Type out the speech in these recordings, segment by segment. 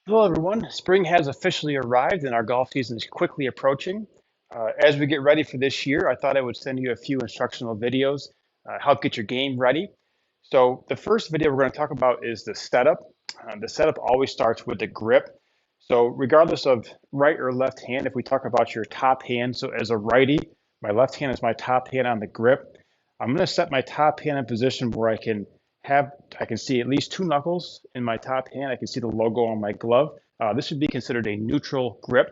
Hello, everyone. Spring has officially arrived and our golf season is quickly approaching. As we get ready for this year, I thought I would send you a few instructional videos, help get your game ready. So the first video we're going to talk about is the setup. The setup always starts with the grip. So regardless of right or left hand, if we talk about your top hand, so as a righty, my left hand is my top hand on the grip. I'm going to set my top hand in position where I can see at least two knuckles in my top hand. I can see the logo on my glove. This would be considered a neutral grip.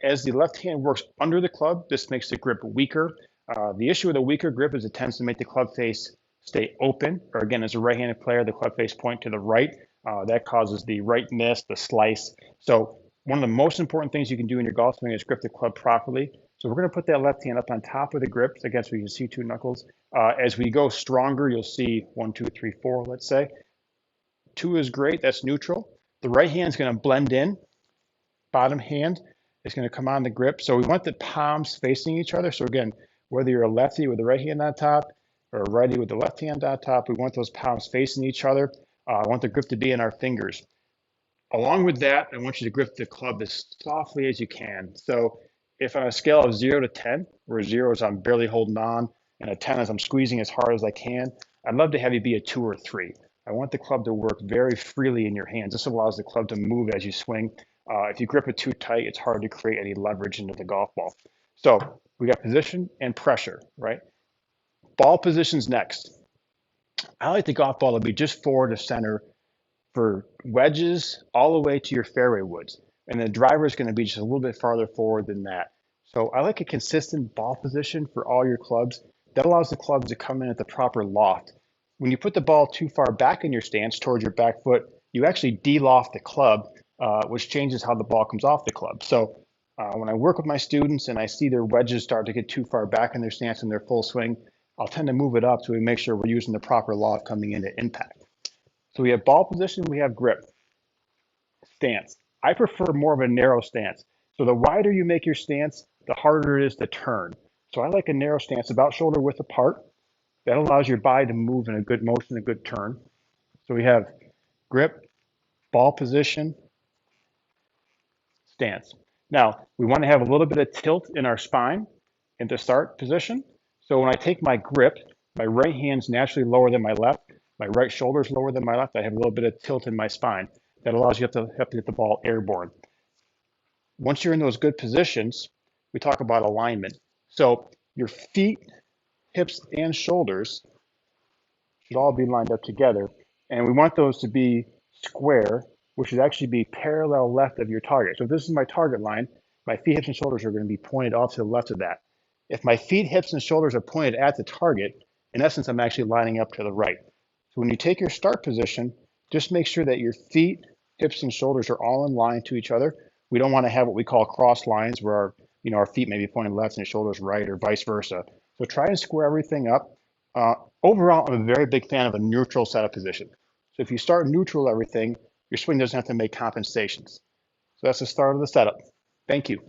As the left hand works under the club, this makes the grip weaker. The issue with a weaker grip is it tends to make the club face stay open, or again, as a right-handed player, the club face point to the right. That causes the right miss, the slice. So one of the most important things you can do in your golf swing is grip the club properly. So we're going to put that left hand up on top of the grip. Again, so you can see two knuckles. As we go stronger, you'll see 1, 2, 3, 4, let's say. 2 is great, that's neutral. The right hand is going to blend in. Bottom hand is going to come on the grip. So we want the palms facing each other. So again, whether you're a lefty with the right hand on top or a righty with the left hand on top, we want those palms facing each other. I want the grip to be in our fingers. Along with that, I want you to grip the club as softly as you can. So if on a scale of 0 to 10, where 0 is I'm barely holding on, and a 10 is I'm squeezing as hard as I can, I'd love to have you be a 2 or 3. I want the club to work very freely in your hands. This allows the club to move as you swing. If you grip it too tight, it's hard to create any leverage into the golf ball. So we got position and pressure, right? Ball position's next. I like the golf ball to be just forward of center for wedges all the way to your fairway woods. And the driver is going to be just a little bit farther forward than that. So I like a consistent ball position for all your clubs. That allows the clubs to come in at the proper loft. When you put the ball too far back in your stance towards your back foot, you actually de-loft the club, which changes how the ball comes off the club. So when I work with my students and I see their wedges start to get too far back in their stance in their full swing, I'll tend to move it up so we make sure we're using the proper loft coming into impact. So we have ball position, we have grip. Stance. I prefer more of a narrow stance. So the wider you make your stance, the harder it is to turn. So I like a narrow stance, about shoulder width apart. That allows your body to move in a good motion, a good turn. So we have grip, ball position, stance. Now, we want to have a little bit of tilt in our spine in the start position. So when I take my grip, my right hand's naturally lower than my left. My right shoulder's lower than my left. I have a little bit of tilt in my spine. That allows you to get the ball airborne. Once you're in those good positions, we talk about alignment. So your feet, hips, and shoulders should all be lined up together. And we want those to be square, which should actually be parallel left of your target. So if this is my target line, my feet, hips, and shoulders are going to be pointed off to the left of that. If my feet, hips, and shoulders are pointed at the target, in essence, I'm actually lining up to the right. So when you take your start position, just make sure that your feet, hips, and shoulders are all in line to each other. We don't want to have what we call cross lines where our feet may be pointing left and shoulders right or vice versa. So try and square everything up. Overall, I'm a very big fan of a neutral setup position. So if you start neutral everything, your swing doesn't have to make compensations. So that's the start of the setup. Thank you.